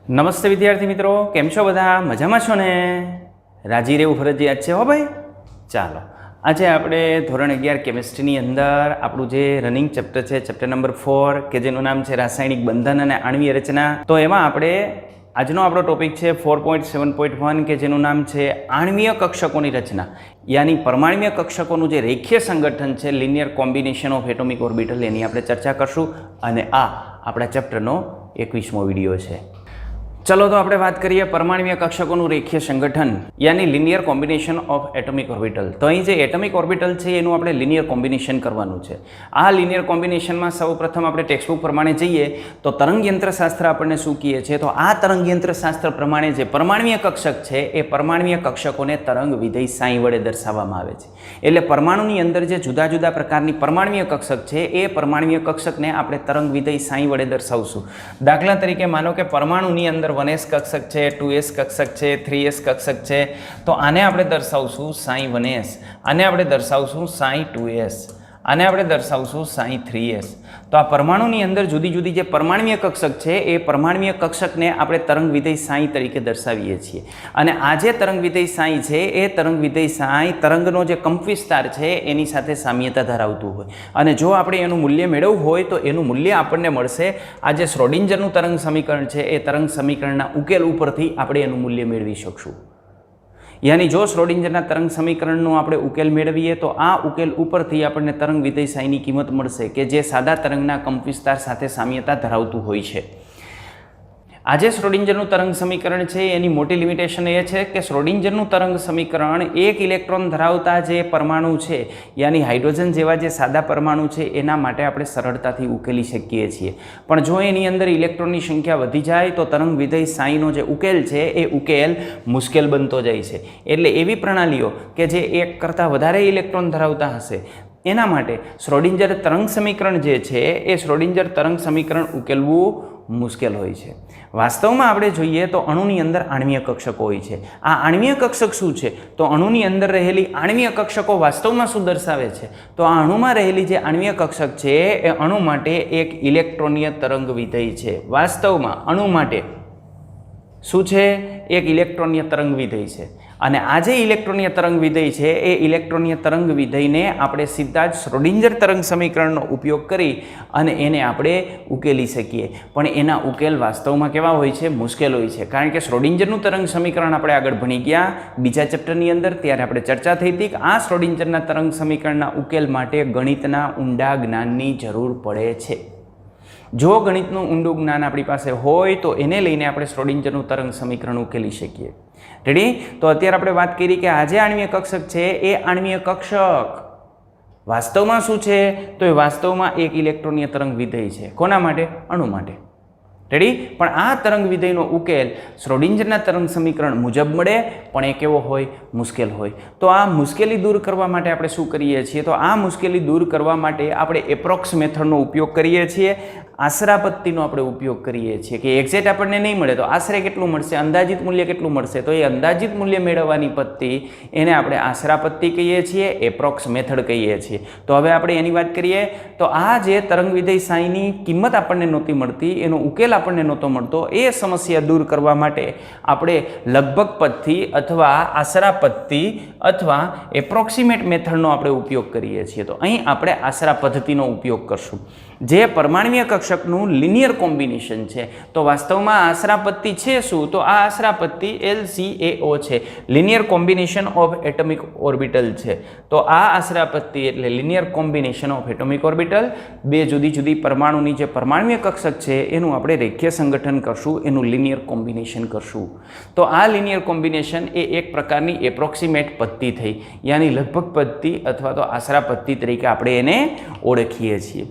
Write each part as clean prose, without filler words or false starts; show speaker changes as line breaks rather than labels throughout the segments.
નમસ્તે વિદ્યાર્થી મિત્રો, કેમ છો બધા? મજામાં છો ને? રાજી રહેવું ફરજિયાત છે હો ભાઈ. ચાલો, આજે આપણે ધોરણ 11 કેમિસ્ટ્રીની અંદર આપણું જે રનિંગ ચેપ્ટર છે, ચેપ્ટર નંબર 4, કે જેનું નામ છે રાસાયણિક બંધન અને આણ્વીય રચના. તો એમાં આપણે આજનો આપણો ટોપિક છે 4.7.1, કે જેનું નામ છે આણ્વીય કક્ષકોની રચના, યાની પરમાણ્વીય કક્ષકોનું જે રેખીય સંગઠન છે, linear combination of atomic orbital, એની આપણે ચર્ચા કરશું. અને આ આપણા ચેપ્ટરનો 21મો વિડીયો છે. ચલો તો આપણે વાત કરીએ પરમાણ્વીય કક્ષકોનું રેખીય સંગઠન, યાની linear combination of atomic orbital. તો અહીં જે એટોમિક ઓર્બિટલ છે એનું આપણે લિનિયર કોમ્બિનેશન કરવાનું છે. આ લિનિયર કોમ્બિનેશનમાં સૌપ્રથમ આપણે ટેક્સ્ટબુક પ્રમાણે જઈએ તો તરંગયંત્રશાસ્ત્ર આપણને શું કહે છે? તો આ તરંગયંત્રશાસ્ત્ર પ્રમાણે જે પરમાણ્વીય કક્ષક છે એ પરમાણ્વીય કક્ષકોને તરંગ વિધેય સાઈ વડે દર્શાવવામાં આવે છે. એટલે પરમાણુની અંદર જે જુદા જુદા પ્રકારની પરમાણ્વીય કક્ષક છે એ પરમાણ્વીય કક્ષકને આપણે તરંગ વિધેય સાઈ વડે દર્શાવશું. દાખલા તરીકે માનો કે પરમાણુની અંદર 1s કક્ષક છે, 2s કક્ષક છે, 3s કક્ષક છે, તો આને આપણે દર્શાવશું સાઈ 1s, આને આપણે દર્શાવશું સાઈ 2s, આને આપણે દર્શાવશું સાઈ 3s. તો આ પરમાણુની અંદર જુદી જુદી જે પરમાણ્વીય કક્ષક છે એ પરમાણ્વીય કક્ષકને આપણે તરંગ વિધેય સાઈ તરીકે દર્શાવીએ છીએ. અને આ જે તરંગ વિધેય સાઈ છે એ તરંગ વિધેય સાઈ તરંગનો જે કંપવિસ્તાર છે એની સાથે સામ્યતા ધરાવતું હોય. અને જો આપણે એનું મૂલ્ય મેળવવું હોય તો એનું મૂલ્ય આપણને મળશે આ જે શ્રોડિંજરનું તરંગ સમીકરણ છે એ તરંગ સમીકરણના ઉકેલ ઉપરથી આપણે એનું મૂલ્ય મેળવી શકશું. યાની જો શ્રોડિંજરના તરંગ સમીકરણનો આપણે ઉકેલ મેળવીએ તો આ ઉકેલ ઉપરથી આપણને તરંગ વિધેય સાઈની કિંમત મળશે કે જે સાદા તરંગના કંપવિસ્તાર સાથે સામ્યતા ધરાવતું હોય છે. આ જે શ્રોડિંજરનું તરંગ સમીકરણ છે એની મોટી લિમિટેશન એ છે કે શ્રોડિંજરનું તરંગ સમીકરણ એક ઇલેક્ટ્રોન ધરાવતા જે પરમાણુ છે, યાની હાઇડ્રોજન જેવા જે સાદા પરમાણુ છે એના માટે આપણે સરળતાથી ઉકેલી શકીએ છીએ. પણ જો એની અંદર ઇલેક્ટ્રોનની સંખ્યા વધી જાય તો તરંગ વિધેય સાઈનો જે ઉકેલ છે એ ઉકેલ મુશ્કેલ બનતો જાય છે. એટલે એવી પ્રણાલીઓ કે જે એક કરતાં વધારે ઇલેક્ટ્રોન ધરાવતા હશે એના માટે શ્રોડિંજર તરંગ સમીકરણ જે છે એ શ્રોડિંજર તરંગ સમીકરણ ઉકેલવું મુશ્કેલ હોય છે. વાસ્તવમાં આપણે જોઈએ તો અણુની અંદર આણ્વીય કક્ષકો હોય છે. આ આણ્વીય કક્ષક શું છે? તો અણુની અંદર રહેલી આણ્વીય કક્ષકો વાસ્તવમાં શું દર્શાવે છે? તો આ અણુમાં રહેલી જે આણ્વીય કક્ષક છે એ અણુ માટે એક ઇલેક્ટ્રોનીય તરંગ વિધેય છે. વાસ્તવમાં અણુ માટે શું છે? એક ઇલેક્ટ્રોનીય તરંગ વિધેય છે. અને આ જે ઇલેક્ટ્રોનીય તરંગ વિધેય છે એ ઇલેક્ટ્રોનીય તરંગ વિધેયને આપણે સીધા જ શ્રોડિંજર તરંગ સમીકરણનો ઉપયોગ કરી અને એને આપણે ઉકેલી શકીએ. પણ એના ઉકેલ વાસ્તવમાં કેવા હોય છે? મુશ્કેલ હોય છે. કારણ કે શ્રોડિંજરનું તરંગ સમીકરણ આપણે આગળ ભણી ગયા બીજા ચેપ્ટરની અંદર, ત્યારે આપણે ચર્ચા થઈ હતી કે આ શ્રોડિંજરના તરંગ સમીકરણના ઉકેલ માટે ગણિતના ઊંડા જ્ઞાનની જરૂર પડે છે. જો ગણિતનું ઊંડું જ્ઞાન આપણી પાસે હોય તો એને લઈને આપણે શ્રોડિંજરનું તરંગ સમીકરણ ઉકેલી શકીએ. રેડી? તો અત્યારે આપણે વાત કરી કે આ જે આણ્વીય કક્ષક છે એ આણ્વીય કક્ષક વાસ્તવમાં શું છે? તો એ વાસ્તવમાં એક ઇલેક્ટ્રોનીય તરંગ વિધેય છે. કોના માટે? અણુ માટે. રેડી? પણ આ તરંગ વિધેયનો ઉકેલ શ્રોડિંજરના તરંગ સમીકરણ મુજબ મળે, પણ એ કેવો હોય? મુશ્કેલ હોય. તો આ મુશ્કેલી દૂર કરવા માટે આપણે શું કરીએ છીએ? તો આ મુશ્કેલી દૂર કરવા માટે આપણે એપ્રોક્સ મેથડનો ઉપયોગ કરીએ છીએ. આશરા પદ્ધતિનો આપણે ઉપયોગ કરીએ છીએ કે એક્ઝેક્ટ આપણને નહીં મળે તો આશરે કેટલું મળશે, અંદાજિત મૂલ્ય કેટલું મળશે, તો એ અંદાજિત મૂલ્ય મેળવવાની પદ્ધતિ એને આપણે આશરા પદ્ધતિ કહીએ છીએ, એપ્રોક્સ મેથડ કહીએ છીએ. તો હવે આપણે એની વાત કરીએ તો આ જે તરંગ વિધેય સાઈની કિંમત આપણને નહોતી મળતી, એનો ઉકેલ આપણને નહોતો મળતો, એ સમસ્યા દૂર કરવા માટે આપણે લગભગ પદ્ધતિ અથવા આશરા પદ્ધતિ અથવા એપ્રોક્સિમેટ મેથડનો આપણે ઉપયોગ કરીએ છીએ. તો અહીં આપણે આશરા પદ્ધતિનો ઉપયોગ કરશું. જે પરમાણ્વીય કક્ષકનું લિનિયર કોમ્બિનેશન છે, તો વાસ્તવમાં આશરા પદ્ધતિ છે શું? તો આ આશરા પદ્ધતિ LCAO છે, linear combination of atomic orbital છે. તો આ આશરા પદ્ધતિ એટલે linear combination of atomic orbital, બે જુદી જુદી પરમાણુની જે પરમાણ્વીય કક્ષક છે એનું આપણે રેખીય સંગઠન કરશું, એનું લિનિયર કોમ્બિનેશન કરશું. તો આ લિનિયર કોમ્બિનેશન એ એક પ્રકારની એપ્રોક્સિમેટ પદ્ધતિ થઈ, યાની લગભગ પદ્ધતિ અથવા તો આશરા પદ્ધતિ તરીકે આપણે એને ઓળખીએ છીએ.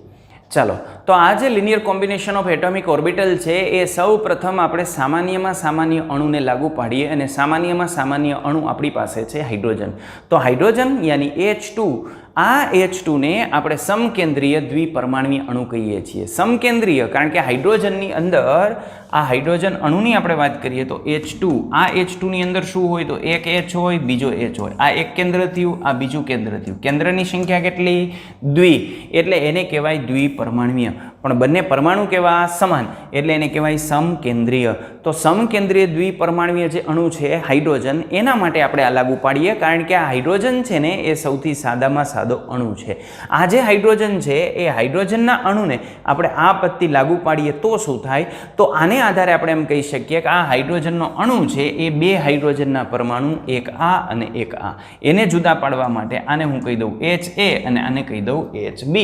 ચાલો, તો આ જે linear combination of atomic orbital છે એ સૌ પ્રથમ આપણે સામાન્યમાં સામાન્ય અણુને લાગુ પાડીએ. અને સામાન્યમાં સામાન્ય અણુ આપણી પાસે છે હાઇડ્રોજન. તો હાઇડ્રોજન યાની H2, આ H2 ને આપણે સમકેન્દ્રીય દ્વિપરમાણ્વીય અણુ કહીએ છીએ. સમકેન્દ્રીય કારણ કે હાઇડ્રોજનની અંદર આ હાઇડ્રોજન અણુની આપણે વાત કરીએ તો H2, આ H2 ની અંદર શું હોય? તો એક H હોય, બીજો H હોય. આ એક કેન્દ્ર થયું, આ બીજું કેન્દ્ર થયું. કેન્દ્રની સંખ્યા કેટલી? દ્વિ, એટલે એને કહેવાય દ્વિપરમાણ્વીય. પણ બંને પરમાણુ કેવા? સમાન, એટલે એને કહેવાય સમકેન્દ્રીય. તો સમકેન્દ્રીય દ્વિપરમાણુય જે અણુ છે હાઇડ્રોજન, એના માટે આપણે આ લાગુ પાડીએ, કારણ કે આ હાઇડ્રોજન છે ને એ સૌથી સાદામાં સાદો અણુ છે. આ જે હાઇડ્રોજન છે એ હાઇડ્રોજનના અણુને આપણે આ પદ્ધતિ લાગુ પાડીએ તો શું થાય? તો આને આધારે આપણે એમ કહી શકીએ કે આ હાઇડ્રોજનનો અણુ છે એ બે હાઇડ્રોજનના પરમાણુ, એક આ અને એક આ, એને જુદા પાડવા માટે આને હું કહી દઉં HA અને આને કહી દઉં HB.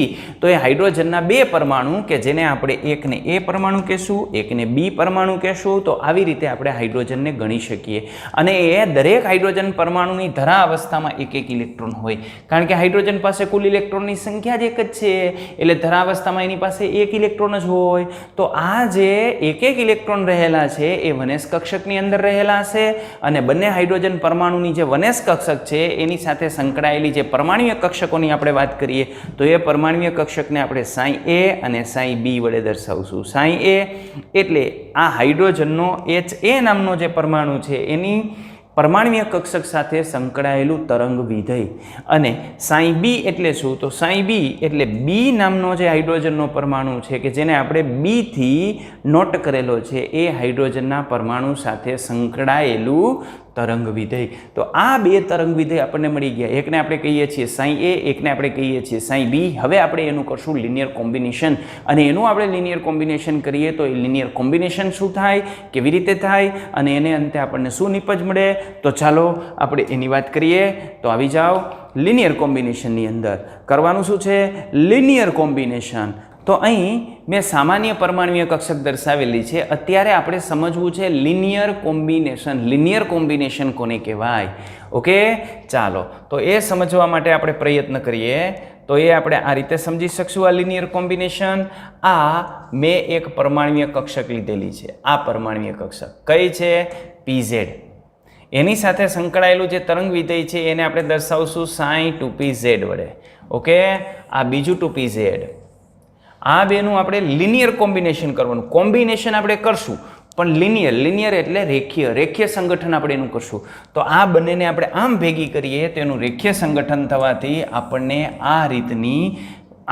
તો એ હાઇડ્રોજનના બે પરમાણુ કે જેને આપણે એકને A પરમાણુ કહેશું, એકને B પરમાણુ કહેશું. તો આવી રીતે આપણે હાઇડ્રોજનને ગણી શકીએ. અને એ દરેક હાઇડ્રોજન પરમાણુની ધરા અવસ્થામાં એક એક ઇલેક્ટ્રોન હોય, કારણ કે હાઇડ્રોજન પાસે કુલ ઇલેક્ટ્રોનની સંખ્યા જ એક જ છે, એટલે ધરા અવસ્થામાં એની પાસે એક ઇલેક્ટ્રોન જ હોય. તો આ જે એક એક ઇલેક્ટ્રોન રહેલા છે એ વનેશ કક્ષકની અંદર રહેલા છે, અને બંને હાઇડ્રોજન પરમાણુની જે વનેશ કક્ષક છે એની સાથે સંકળાયેલી જે પરમાણુય કક્ષકોની આપણે વાત કરીએ તો એ પરમાણુય કક્ષકને આપણે સાઈ A અને સાઈ B વડે દર્શાવશું. સાઈ A એટલે આ હાઇડ્રોજનનો HA નામનો જે પરમાણુ છે એની પરમાણુય કક્ષક સાથે સંકળાયેલું તરંગ વિધેય, અને સાઈ B એટલે શું? તો સાઈ B એટલે B નામનો જે હાઇડ્રોજનનો પરમાણુ છે કે જેને આપણે B થી નોટ કરેલો છે એ હાઇડ્રોજનના પરમાણુ સાથે સંકળાયેલું તરંગ વિધેય. તો આ બે તરંગ વિધેય આપણને મળી ગયા. એકને આપણે કહીએ છીએ સાઈ A, એકને આપણે કહીએ છીએ સાઈ B. હવે આપણે એનું કરશું લિનિયર કોમ્બિનેશન, અને એનું આપણે લિનિયર કોમ્બિનેશન કરીએ તો એ લિનિયર કોમ્બિનેશન શું થાય, કેવી રીતે થાય, અને એને અંતે આપણને શું નિપજ મળે? તો ચાલો આપણે એની વાત કરીએ. તો આવી જાઓ. લિનિયર કોમ્બિનેશનની અંદર કરવાનું શું છે? Linear combination. તો અહીં મેં સામાન્ય પરમાણુય કક્ષક દર્શાવેલી છે. અત્યારે આપણે સમજવું છે લિનિયર કોમ્બિનેશન. લિનિયર કોમ્બિનેશન કોને કહેવાય? ઓકે, ચાલો તો એ સમજવા માટે આપણે પ્રયત્ન કરીએ. તો એ આપણે આ રીતે સમજી શકશું આ લિનિયર કોમ્બિનેશન. આ મેં એક પરમાણુય કક્ષક લીધેલી છે. આ પરમાણુય કક્ષક કઈ છે? PZ. એની સાથે સંકળાયેલું જે તરંગ વિધેય છે એને આપણે દર્શાવશું સાઈ 2pz વડે. ઓકે, આ બીજું 2pz. આ બેનું આપણે લિનિયર કોમ્બિનેશન કરવાનું. કોમ્બિનેશન આપણે કરશું પણ લિનિયર. લિનિયર એટલે રેખીય. રેખીય સંગઠન આપણે એનું કરશું. તો આ બંનેને આપણે આમ ભેગી કરીએ તો એનું રેખીય સંગઠન થવાથી આપણને આ રીતની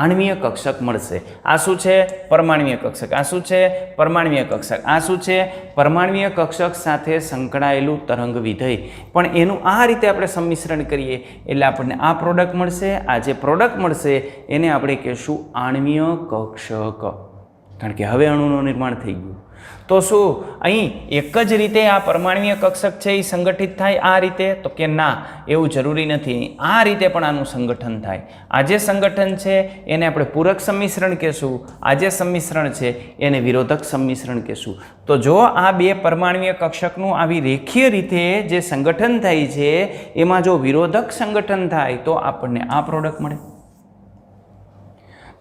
આણ્વીય કક્ષક મળશે. આ શું છે? પરમાણુય કક્ષક. આ શું છે? પરમાણુય કક્ષક. આ શું છે? પરમાણુય કક્ષક સાથે સંકળાયેલું તરંગ વિધેય. પણ એનું આ રીતે આપણે સંમિશ્રણ કરીએ એટલે આપણને આ પ્રોડક્ટ મળશે. આ જે પ્રોડક્ટ મળશે એને આપણે કહેશું આણ્વીય કક્ષક, કારણ કે હવે અણુનું નિર્માણ થઈ ગયું. તો શું અહીં એક જ રીતે આ પરમાણુય કક્ષક છે એ સંગઠિત થાય આ રીતે? તો કે ના, એવું જરૂરી નથી. આ રીતે પણ આનું સંગઠન થાય. આ જે સંગઠન છે એને આપણે પૂરક સંમિશ્રણ કહેશું. આ જે સંમિશ્રણ છે એને વિરોધક સંમિશ્રણ કહેશું. તો જો આ બે પરમાણુય કક્ષકનું આવી રેખીય રીતે જે સંગઠન થાય છે એમાં જો વિરોધક સંગઠન થાય તો આપણને આ પ્રોડક્ટ મળે.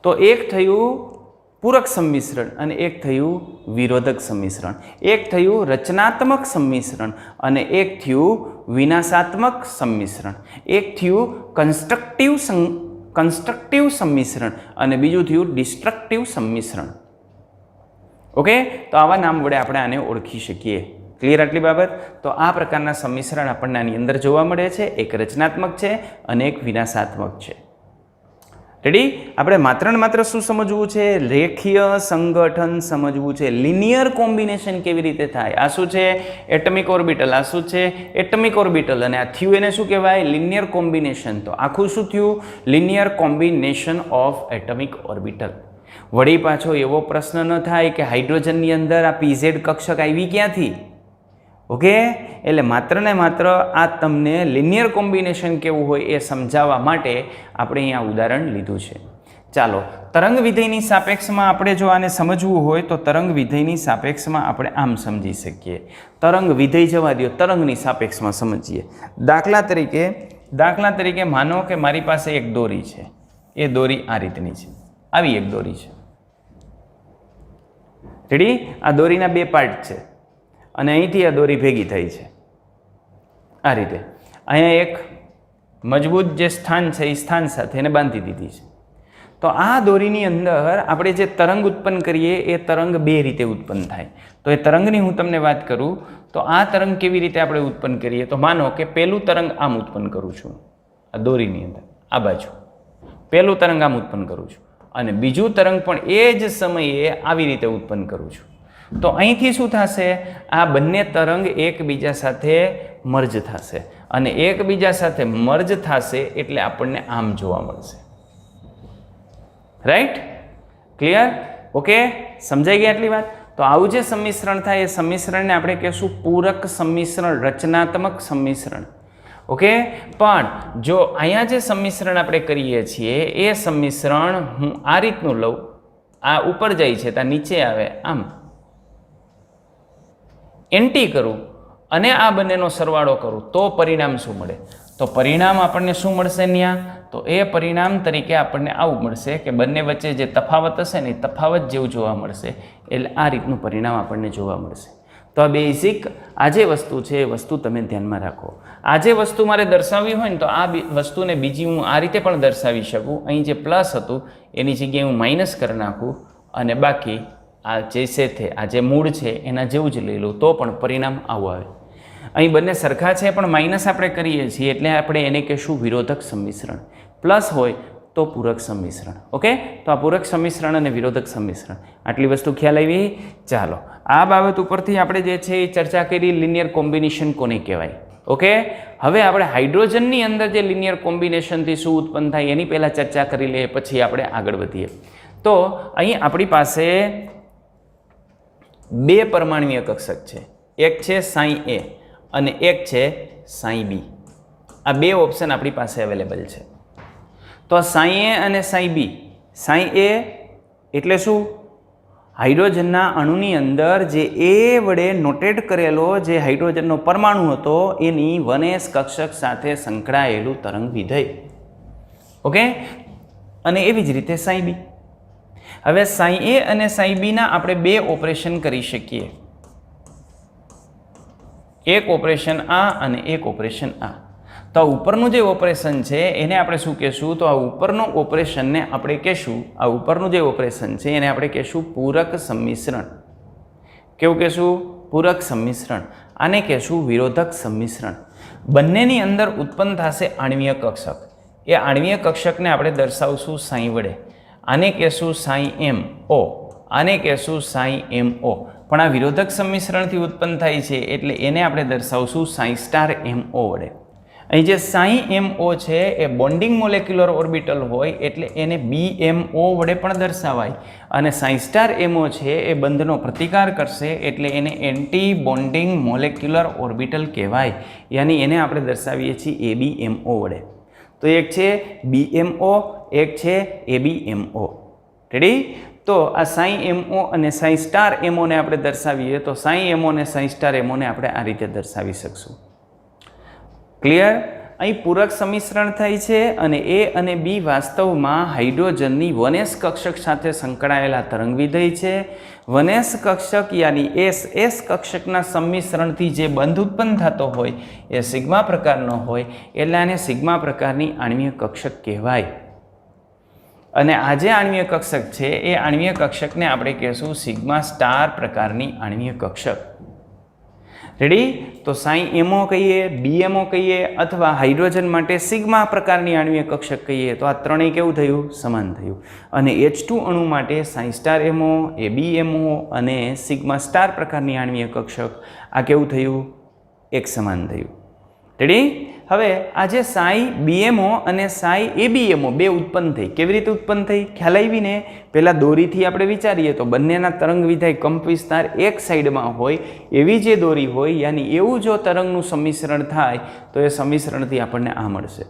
તો એક થયું પૂરક સંમિશ્રણ અને એક થયું વિરોધક સંમિશ્રણ. એક થયું રચનાત્મક સંમિશ્રણ અને એક થયું વિનાશાત્મક સંમિશ્રણ. એક થયું કન્સ્ટ્રક્ટિવ સંમિશ્રણ અને બીજું થયું ડિસ્ટ્રક્ટિવ સંમિશ્રણ. ઓકે, તો આવા નામ વડે આપણે આને ઓળખી શકીએ. ક્લિયર આટલી બાબત? તો આ પ્રકારના સંમિશ્રણ આપણને આની અંદર જોવા મળે છે. એક રચનાત્મક છે અને એક વિનાશાત્મક છે. રેડી? આપણે માત્ર ને માત્ર શું સમજવું છે? રેખીય સંગઠન સમજવું છે. લિનિયર કોમ્બિનેશન કેવી રીતે થાય? આ શું છે? Atomic orbital. આ શું છે? Atomic orbital. અને આ થયું એને શું કહેવાય? Linear combination. તો આખું શું થયું? Linear combination of atomic orbital. વળી પાછો એવો પ્રશ્ન ન થાય કે હાઇડ્રોજનની અંદર આ PZ કક્ષક આવી ક્યાંથી? ઓકે, એટલે માત્ર ને માત્ર આ તમને લિનિયર કોમ્બિનેશન કેવું હોય એ સમજાવવા માટે આપણે અહીંયા ઉદાહરણ લીધું છે. ચાલો, તરંગ વિધેયની સાપેક્ષમાં આપણે જો આને સમજવું હોય તો તરંગ વિધેયની સાપેક્ષમાં આપણે આમ સમજી શકીએ. તરંગ વિધેય જવા દો, તરંગની સાપેક્ષમાં સમજીએ. દાખલા તરીકે માનો કે મારી પાસે એક દોરી છે. એ દોરી આ રીતની છે. આવી એક દોરી છે. રેડી? આ દોરીના બે પાર્ટ છે અને અહીંથી આ દોરી ભેગી થઈ છે આ રીતે. અહીંયા એક મજબૂત જે સ્થાન છે એ સ્થાન સાથે એને બાંધી દીધી છે. તો આ દોરીની અંદર આપણે જે તરંગ ઉત્પન્ન કરીએ એ તરંગ બે રીતે ઉત્પન્ન થાય. તો એ તરંગની હું તમને વાત કરું તો આ તરંગ કેવી રીતે આપણે ઉત્પન્ન કરીએ? તો માનો કે પહેલું તરંગ આમ ઉત્પન્ન કરું છું આ દોરીની અંદર, આ બાજુ પહેલું તરંગ આમ ઉત્પન્ન કરું છું, અને બીજું તરંગ પણ એ જ સમયે આવી રીતે ઉત્પન્ન કરું છું. તો અહીંથી શું થશે? આ બંને તરંગ એકબીજા સાથે મર્જ થશે અને એકબીજા સાથે મર્જ થશે એટલે આપણને આમ જોવા મળશે. રાઈટ? ક્લિયર? ઓકે, સમજાઈ ગઈ આટલી વાત? તો આવું જે સંમિશ્રણ થાય એ સંમિશ્રણને આપણે કહેશું પૂરક સંમિશ્રણ, રચનાત્મક સંમિશ્રણ. ઓકે, પણ જો અહીંયા જે સંમિશ્રણ આપણે કરીએ છીએ એ સંમિશ્રણ હું આ રીતનું લઉં, આ ઉપર જાય છે ત્યાં નીચે આવે, આમ એન્ટી કરું અને આ બંનેનો સરવાળો કરું તો પરિણામ શું મળે? તો પરિણામ આપણને શું મળશે ત્યાં? તો એ પરિણામ તરીકે આપણને આવું મળશે કે બંને વચ્ચે જે તફાવત હશે ને એ તફાવત જેવું જોવા મળશે. એટલે આ રીતનું પરિણામ આપણને જોવા મળશે. તો આ બેઝિક આ જે વસ્તુ છે એ વસ્તુ તમે ધ્યાનમાં રાખો. આ જે વસ્તુ મારે દર્શાવવી હોય ને તો આ વસ્તુને બીજી હું આ રીતે પણ દર્શાવી શકું. અહીં જે પ્લસ હતું એની જગ્યાએ હું માઇનસ કરી નાખું અને બાકી આ જે છે તે આ જે મૂળ છે એના જેવું જ લઈ લઉં તો પણ પરિણામ આવું આવે. અહીં બંને સરખા છે પણ માઇનસ આપણે કરીએ છીએ એટલે આપણે એને કહેશું વિરોધક સંમિશ્રણ. પ્લસ હોય તો પૂરક સંમિશ્રણ. ઓકે, તો આ પૂરક સંમિશ્રણ અને વિરોધક સંમિશ્રણ, આટલી વસ્તુ ખ્યાલ આવી? ચાલો, આ બાબત ઉપરથી આપણે જે છે એ ચર્ચા કરી લિનિયર કોમ્બિનેશન કોને કહેવાય. ઓકે, હવે આપણે હાઇડ્રોજનની અંદર જે લિનિયર કોમ્બિનેશનથી શું ઉત્પન્ન થાય એની પહેલાં ચર્ચા કરી લઈએ, પછી આપણે આગળ વધીએ. તો અહીં આપણી પાસે બે પરમાણ્વીય કક્ષક છે, એક છે સાઈ એ અને એક છે સાઈ બી. આ બે ઓપ્શન આપણી પાસે અવેલેબલ છે. તો સાઈ એ અને સાઈ બી. સાઈ એ એટલે શું? હાઇડ્રોજનના અણુની અંદર જે એ વડે નોટેડ કરેલો જે હાઇડ્રોજનનો પરમાણુ હતો એની 1s કક્ષક સાથે સંકળાયેલું તરંગ વિધેય. ઓકે, અને એવી જ રીતે સાઈ બી. હવે સાઈ એ અને સાઈ બીના આપણે બે ઓપરેશન કરી શકીએ, એક ઓપરેશન આ અને એક ઓપરેશન આ. તો આ ઉપરનું જે ઓપરેશન છે એને આપણે શું કહેશું? તો આ ઉપરનું ઓપરેશનને આપણે કહેશું, આ ઉપરનું જે ઓપરેશન છે એને આપણે કહેશું પૂરક સંમિશ્રણ. કેવું કહેશું? પૂરક સંમિશ્રણ. આને કહેશું વિરોધક સંમિશ્રણ. બંનેની અંદર ઉત્પન્ન થશે આણ્વીય કક્ષક. એ આણ્વીય કક્ષકને આપણે દર્શાવશું સાઈ વડે. આને કહેશું સાઈ એમ ઓ, આને કહેશું સાઈ એમ ઓ. પણ આ વિરોધક સંમિશ્રણથી ઉત્પન્ન થાય છે એટલે એને આપણે દર્શાવશું સાઈ સ્ટાર એમ ઓ વડે. અહીં જે સાઈ એમ ઓ છે એ બોન્ડિંગ મોલેક્યુલર ઓર્બિટલ હોય એટલે એને BMO વડે પણ દર્શાવાય, અને સાઈ સ્ટાર એમઓ છે એ બંધનો પ્રતિકાર કરશે એટલે એને એન્ટી બોન્ડિંગ મોલેક્યુલર ઓર્બિટલ કહેવાય, યાની એને આપણે દર્શાવીએ છીએ ABMO વડે. તો એક છે BMO, એક છે ABMO. રેડી? તો આ સાઈ એમઓ અને સાઈ સ્ટાર એમઓને આપણે દર્શાવીએ તો સાઈ એમઓ અને સાઈ સ્ટાર એમઓને આપણે આ રીતે દર્શાવી શકશું. ક્લિયર? અહીં પૂરક સંમિશ્રણ થાય છે અને એ અને બી વાસ્તવમાં હાઇડ્રોજનની 1s કક્ષક સાથે સંકળાયેલા તરંગ વિધેય છે. 1s કક્ષક યાની S કક્ષકના સંમિશ્રણથી જે બંધ ઉત્પન્ન થતો હોય એ સિગ્મા પ્રકારનો હોય એટલે આને સિગ્મા પ્રકારની આણ્વીય કક્ષક કહેવાય. અને આ જે આણ્વીય કક્ષક છે એ આણ્વીય કક્ષકને આપણે કહેશું સિગ્મા સ્ટાર પ્રકારની આણ્વીય કક્ષક. રેડી? તો સાઈ એમઓ કહીએ, BMO કહીએ અથવા હાઇડ્રોજન માટે સિગ્મા પ્રકારની આણ્વીય કક્ષક કહીએ તો આ ત્રણેય કેવું થયું? સમાન થયું. અને H2 અણુ માટે સાઈ સ્ટાર એમઓ, ABMO અને સિગ્મા સ્ટાર પ્રકારની આણ્વીય કક્ષક આ કેવું થયું? એક સમાન થયું. રેડી? હવે આ જે સાઈ BMO અને સાઈ ABMO બે ઉત્પન્ન થઈ, કેવી રીતે ઉત્પન્ન થઈ? ખ્યાલ આવીને? પહેલાં દોરીથી આપણે વિચારીએ તો બંનેના તરંગ વિધાય કંપ વિસ્તાર એક સાઈડમાં હોય એવી જે દોરી હોય, યાની એવું જો તરંગનું સંમિશ્રણ થાય તો એ સંમિશ્રણથી આપણને આ મળશે.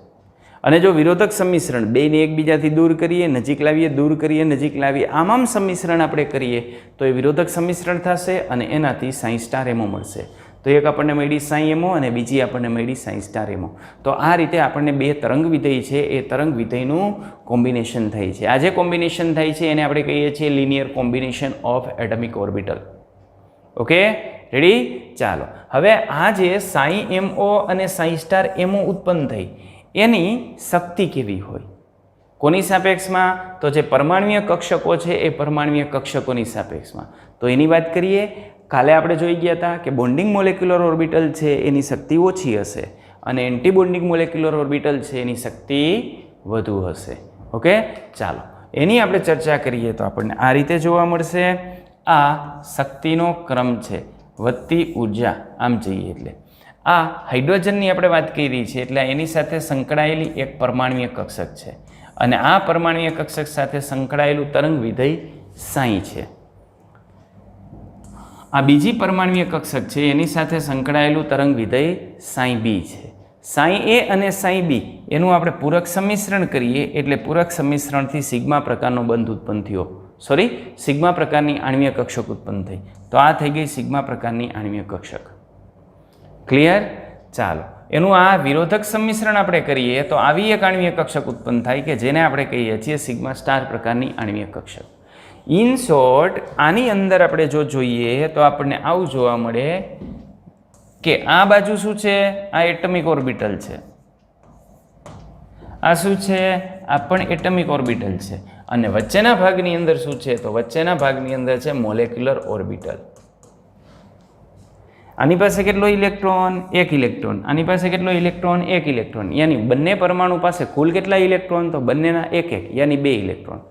અને જો વિરોધક સંમિશ્રણ બેને એકબીજાથી દૂર કરીએ, નજીક લાવીએ, દૂર કરીએ, નજીક લાવીએ, આમ સંમિશ્રણ આપણે કરીએ તો એ વિરોધક સંમિશ્રણ થશે અને એનાથી સાઈ સ્ટાર એમઓ મળશે. તો એક આપણને મળી સાઈ એમઓ અને બીજી આપણને મળી સાઈ સ્ટાર એમઓ. તો આ રીતે આપણને બે તરંગ વિધેય છે એ તરંગ વિધેયનું કોમ્બિનેશન થાય છે. આ જે કોમ્બિનેશન થાય છે એને આપણે કહીએ છીએ linear combination of atomic orbital. Okay, ready? ચાલો, હવે આ જે સાઈ એમઓ અને સાઈ સ્ટાર એમઓ ઉત્પન્ન થઈ એની શક્તિ કેવી હોય? કોની સાપેક્ષમાં? તો જે પરમાણ્વીય કક્ષકો છે એ પરમાણ્વીય કક્ષકોની સાપેક્ષમાં. તો એની વાત કરીએ. કાલે આપણે જોઈ ગયા હતા કે બોન્ડિંગ મોલેક્યુલર ઓર્બિટલ છે એની શક્તિ ઓછી હશે અને એન્ટી બોન્ડિંગ મોલેક્યુલર ઓર્બિટલ છે એની શક્તિ વધુ હશે. ઓકે, ચાલો એની આપણે ચર્ચા કરીએ તો આપણને આ રીતે જોવા મળશે. આ શક્તિનો ક્રમ છે, વધતી ઉર્જા આમ જઈએ એટલે આ હાઇડ્રોજનની આપણે વાત કરી છે એટલે એની સાથે સંકળાયેલી એક પરમાણ્વીય કક્ષક છે અને આ પરમાણ્વીય કક્ષક સાથે સંકળાયેલું તરંગ વિધેય સાઈ છે. આ બીજી પરમાણ્વીય કક્ષક છે એની સાથે સંકળાયેલું તરંગ વિધેય સાઈ બી છે. સાઈ એ અને સાઈ બી એનું આપણે પૂરક સંમિશ્રણ કરીએ એટલે પૂરક સંમિશ્રણથી સિગ્મા પ્રકારનો બંધ ઉત્પન્ન થયો. સિગ્મા પ્રકારની આણ્વીય કક્ષક ઉત્પન્ન થઈ. તો આ થઈ ગઈ સિગ્મા પ્રકારની આણ્વીય કક્ષક. ક્લિયર? ચાલો, એનું આ વિરોધક સંમિશ્રણ આપણે કરીએ તો આવી એક આણ્વીય કક્ષક ઉત્પન્ન થાય કે જેને આપણે કહીએ છીએ સિગ્મા સ્ટાર પ્રકારની આણ્વીય કક્ષક. ઇન શોર્ટ, આની અંદર આપણે જો જોઈએ તો આપણને આવું જોવા મળે કે આ બાજુ શું છે? આ એટમિક ઓર્બિટલ છે. આ શું છે? આ પણ એટમિક ઓર્બિટલ છે. અને વચ્ચેના ભાગની અંદર શું છે? તો વચ્ચેના ભાગની અંદર છે મોલેક્યુલર ઓર્બિટલ. આની પાસે કેટલો ઇલેક્ટ્રોન? એક ઇલેક્ટ્રોન. આની પાસે કેટલો ઇલેક્ટ્રોન? એક ઇલેક્ટ્રોન. યાની બંને પરમાણુ પાસે કુલ કેટલા ઇલેક્ટ્રોન? તો બંનેના એક એક, યાની 2 ઇલેક્ટ્રોન.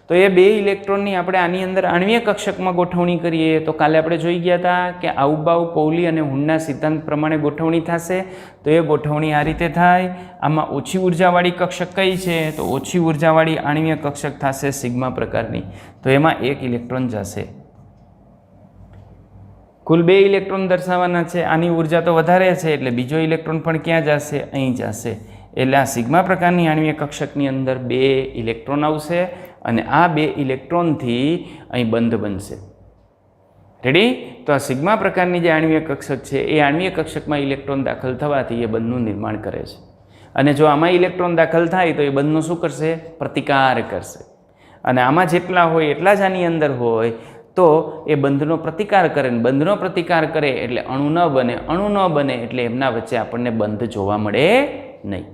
તો એ 2 ઇલેક્ટ્રોનની આપણે આની અંદર આણ્વીય કક્ષકમાં ગોઠવણી કરીએ તો કાલે આપણે જોઈ ગયા હતા કે આઉબાઉ, પૌલી અને હુન્ડના સિદ્ધાંત પ્રમાણે ગોઠવણી થશે. તો એ ગોઠવણી આ રીતે થાય. આમાં ઓછી ઉર્જાવાળી કક્ષક કઈ છે? તો ઓછી ઉર્જાવાળી આણ્વીય કક્ષક થશે સિગ્મા પ્રકારની. તો એમાં 1 ઇલેક્ટ્રોન જશે. કુલ 2 ઇલેક્ટ્રોન દર્શાવવાના છે. આની ઉર્જા તો વધારે છે એટલે બીજો ઇલેક્ટ્રોન પણ ક્યાં જશે? અહીં જશે. એટલે આ સિગ્મા પ્રકારની આણ્વીય કક્ષકની અંદર 2 ઇલેક્ટ્રોન આવશે અને આ 2 ઇલેક્ટ્રોનથી અહીં બંધ બનશે. રેડી? તો આ સિગ્મા પ્રકારની જે આણ્વીય કક્ષક છે એ આણ્વીય કક્ષકમાં ઇલેક્ટ્રોન દાખલ થવાથી એ બંધનું નિર્માણ કરે છે. અને જો આમાં ઇલેક્ટ્રોન દાખલ થાય તો એ બંધનો શું કરશે? પ્રતિકાર કરશે. અને આમાં જેટલા હોય એટલા જ આની અંદર હોય તો એ બંધનો પ્રતિકાર કરે. બંધનો પ્રતિકાર કરે એટલે અણુ ન બને. અણુ ન બને એટલે એમના વચ્ચે આપણને બંધ જોવા મળે નહીં.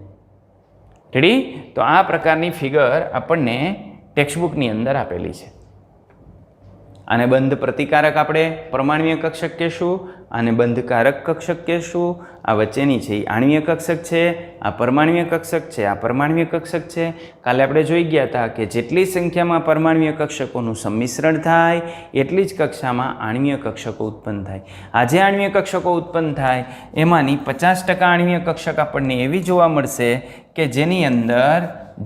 રેડી? તો આ પ્રકારની ફિગર આપણને ટેક્સ્ટબુકની અંદર આપેલી છે. આને બંધ પ્રતિકારક આપણે પરમાણ્વીય કક્ષક કહેશું, આને બંધકારક કક્ષક કહેશું. આ વચ્ચેની છે એ આણ્વીય કક્ષક છે, આ પરમાણ્વીય કક્ષક છે, આ પરમાણ્વીય કક્ષક છે. કાલે આપણે જોઈ ગયા હતા કે જેટલી સંખ્યામાં પરમાણ્વીય કક્ષકોનું સંમિશ્રણ થાય એટલી જ કક્ષામાં આણ્વીય કક્ષકો ઉત્પન્ન થાય. આ જે આણ્વીય કક્ષકો ઉત્પન્ન થાય એમાંની 50% આણ્વીય કક્ષક આપણને એવી જોવા મળશે કે જેની અંદર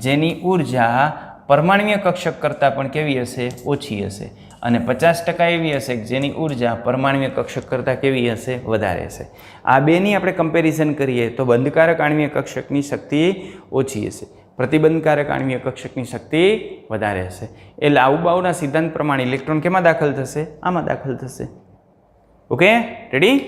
જેની ઉર્જા પરમાણ્વીય કક્ષક કરતાં પણ કેવી હશે? ઓછી હશે. અને 50% એવી હશે કે જેની ઉર્જા પરમાણ્વીય કક્ષક કરતાં કેવી હશે? વધારે હશે. આ બેની આપણે કમ્પેરિઝન કરીએ તો બંધકારક આણ્વીય કક્ષકની શક્તિ ઓછી હશે, પ્રતિબંધકારક આણ્વીય કક્ષકની શક્તિ વધારે હશે. એટલે આઉબાઉના સિદ્ધાંત પ્રમાણે ઇલેક્ટ્રોન કેમાં દાખલ થશે? આમાં દાખલ થશે. Okay, ready?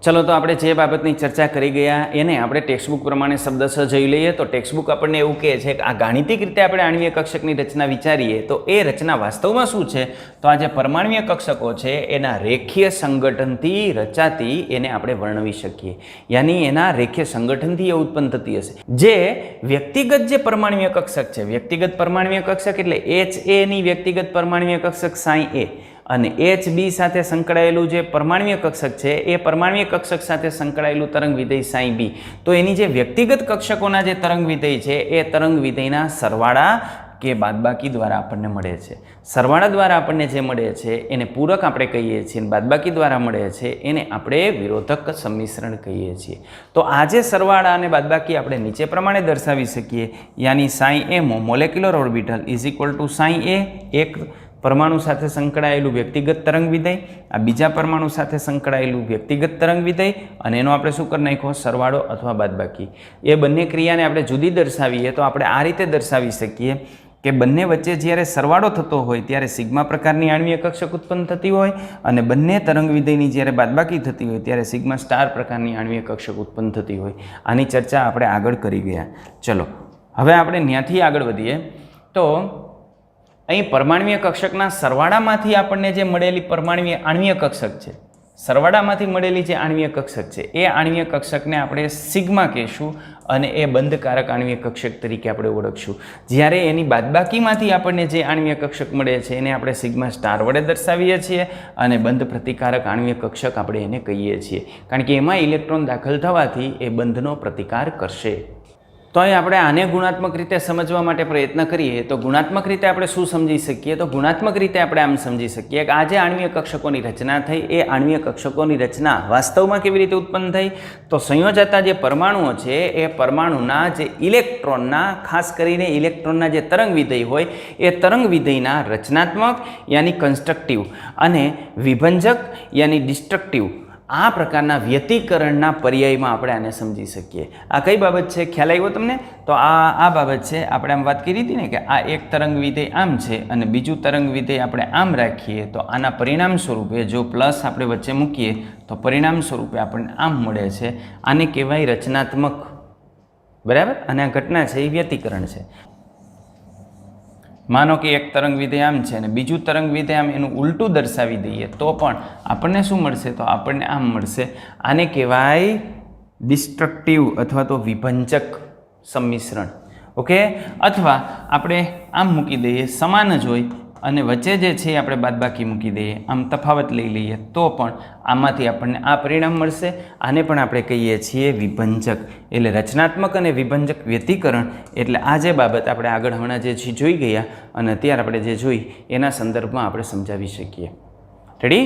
ચલો તો આપણે જે બાબતની ચર્ચા કરી ગયા એને આપણે ટેક્સ્ટબુક પ્રમાણે શબ્દશઃ જોઈ લઈએ. તો ટેક્સ્ટબુક આપણને એવું કહે છે કે આ ગાણિતિક રીતે આપણે આણ્વીય કક્ષકની રચના વિચારીએ તો એ રચના વાસ્તવમાં શું છે? તો આ જે પરમાણ્વીય કક્ષકો છે એના રેખીય સંગઠનથી રચાતી એને આપણે વર્ણવી શકીએ. યાની એના રેખીય સંગઠનથી એ ઉત્પન્ન થતી હશે. જે વ્યક્તિગત જે પરમાણ્વીય કક્ષક છે, વ્યક્તિગત પરમાણ્વીય કક્ષક એટલે HA ની વ્યક્તિગત પરમાણ્વીય કક્ષક સાઈ એ અને HB સાથે સંકળાયેલું જે પરમાણ્વીય કક્ષક છે એ પરમાણ્વીય કક્ષક સાથે સંકળાયેલું તરંગ વિધેય સાઈ બી. તો એની જે વ્યક્તિગત કક્ષકોના જે તરંગ વિધેય છે એ તરંગ વિધેયના સરવાળા કે બાદબાકી દ્વારા આપણને મળે છે. સરવાળા દ્વારા આપણને જે મળે છે એને પૂરક આપણે કહીએ છીએ અને બાદબાકી દ્વારા મળે છે એને આપણે વિરોધક સંમિશ્રણ કહીએ છીએ. તો આ જે સરવાળા અને બાદબાકી આપણે નીચે પ્રમાણે દર્શાવી શકીએ. યાની psi A molecular orbital is equal to psi A એક પરમાણુ સાથે સંકળાયેલું વ્યક્તિગત તરંગ વિધેય, આ બીજા પરમાણુ સાથે સંકળાયેલું વ્યક્તિગત તરંગ વિધેય અને એનો આપણે શું કરી નાખ્યો? સરવાળો અથવા બાદબાકી. એ બંને ક્રિયાને આપણે જુદી દર્શાવીએ તો આપણે આ રીતે દર્શાવી શકીએ કે બંને વચ્ચે જ્યારે સરવાળો થતો હોય ત્યારે સિગ્મા પ્રકારની આણ્વીય કક્ષક ઉત્પન્ન થતી હોય અને બંને તરંગ વિધેયની જ્યારે બાદબાકી થતી હોય ત્યારે સિગ્મા સ્ટાર પ્રકારની આણ્વીય કક્ષક ઉત્પન્ન થતી હોય. આની ચર્ચા આપણે આગળ કરી ગયા. ચલો હવે આપણે ત્યાંથી આગળ વધીએ તો અહીં પરમાણ્વીય કક્ષકના સરવાળામાંથી આપણને જે મળેલી પરમાણ્વીય આણ્વીય કક્ષક છે, સરવાળામાંથી મળેલી જે આણ્વીય કક્ષક છે એ આણ્વીય કક્ષકને આપણે સિગ્મા કહીશું અને એ બંધકારક આણ્વીય કક્ષક તરીકે આપણે ઓળખશું. જ્યારે એની બાદબાકીમાંથી આપણને જે આણ્વીય કક્ષક મળે છે એને આપણે સિગ્મા સ્ટાર વડે દર્શાવીએ છીએ અને બંધ પ્રતિકારક આણ્વીય કક્ષક આપણે એને કહીએ છીએ કારણ કે એમાં ઇલેક્ટ્રોન દાખલ થવાથી એ બંધનો પ્રતિકાર કરશે. તો અહીં આપણે આને ગુણાત્મક રીતે સમજવા માટે પ્રયત્ન કરીએ તો ગુણાત્મક રીતે આપણે શું સમજી શકીએ? તો ગુણાત્મક રીતે આપણે આમ સમજી શકીએ કે આ જે આણ્વીય કક્ષકોની રચના થઈ એ આણ્વીય કક્ષકોની રચના વાસ્તવમાં કેવી રીતે ઉત્પન્ન થઈ? તો સંયોજાતા જે પરમાણુઓ છે એ પરમાણુના જે ઇલેક્ટ્રોનના, ખાસ કરીને ઇલેક્ટ્રોનના જે તરંગ વિધેય હોય એ તરંગ વિધેયના રચનાત્મક યાની કન્સ્ટ્રક્ટિવ અને વિભંજક યાની ડિસ્ટ્રક્ટિવ આ પ્રકારના વ્યતિકરણના પર્યાયમાં આપણે આને સમજી શકીએ. આ કઈ બાબત છે? ખ્યાલ આવ્યો તમને? તો આ બાબત છે. આપણે આમ વાત કરી હતી ને કે આ એક તરંગ વિધેય આમ છે અને બીજું તરંગ વિધેય આપણે આમ રાખીએ તો આના પરિણામ સ્વરૂપે જો પ્લસ આપણે વચ્ચે મૂકીએ તો પરિણામ સ્વરૂપે આપણને આમ મળે છે. આને કહેવાય રચનાત્મક. બરાબર? અને આ ઘટના છે એ વ્યતિકરણ છે. માનો કે એક તરંગ વિધેય આમ છે અને બીજું તરંગ વિધેય આમ એનું ઉલટું દર્શાવી દઈએ તો પણ આપણને શું મળશે? તો આપણને આમ મળશે. આને કહેવાય ડિસ્ટ્રક્ટિવ અથવા તો વિભંજક સંમિશ્રણ. ઓકે? અથવા આપણે આમ મૂકી દઈએ, સમાન જ હોય અને વચ્ચે જે છે એ આપણે બાદબાકી મૂકી દઈએ, આમ તફાવત લઈ લઈએ તો પણ આમાંથી આપણને આ પરિણામ મળશે. આને પણ આપણે કહીએ છીએ વિભંજક. એટલે રચનાત્મક અને વિભંજક વ્યતિકરણ એટલે આ જે બાબત આપણે આગળ હમણાં જે જોઈ ગયા અને અત્યારે આપણે જે જોઈ એના સંદર્ભમાં આપણે સમજાવી શકીએ. રેડી?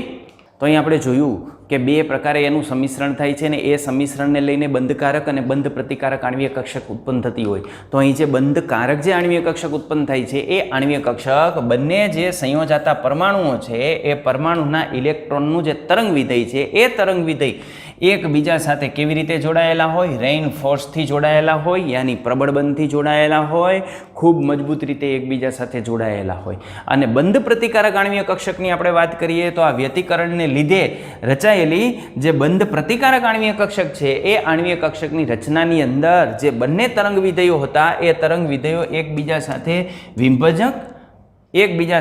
તો અહીં આપણે જોયું કે બે પ્રકારે એનું સંમિશ્રણ થાય છે ને એ સંમિશ્રણને લઈને બંધકારક અને બંધ પ્રતિકારક આણ્વીય કક્ષક ઉત્પન્ન થતી હોય. તો અહીં જે બંધકારક જે આણ્વીય કક્ષક ઉત્પન્ન થાય છે એ આણ્વીય કક્ષક બંને જે સંયોજાતા પરમાણુઓ છે એ પરમાણુના ઇલેક્ટ્રોનનું જે તરંગ વિધેય છે એ તરંગ વિધેય એકબીજા સાથે કેવી રીતે જોડાયેલા હોય? રેઇન ફોર્સથી જોડાયેલા હોય, યાની પ્રબળ બંધથી જોડાયેલા હોય, ખૂબ મજબૂત રીતે એકબીજા સાથે જોડાયેલા હોય. અને બંધ પ્રતિકારક આણ્વીય કક્ષકની આપણે વાત કરીએ તો આ વ્યતિકરણને લીધે રચાયેલી જે બંધ પ્રતિકારક આણ્વીય કક્ષક છે એ આણ્વીય કક્ષકની રચનાની અંદર જે બંને તરંગ વિધેયો હતા એ તરંગ વિધેયો એકબીજા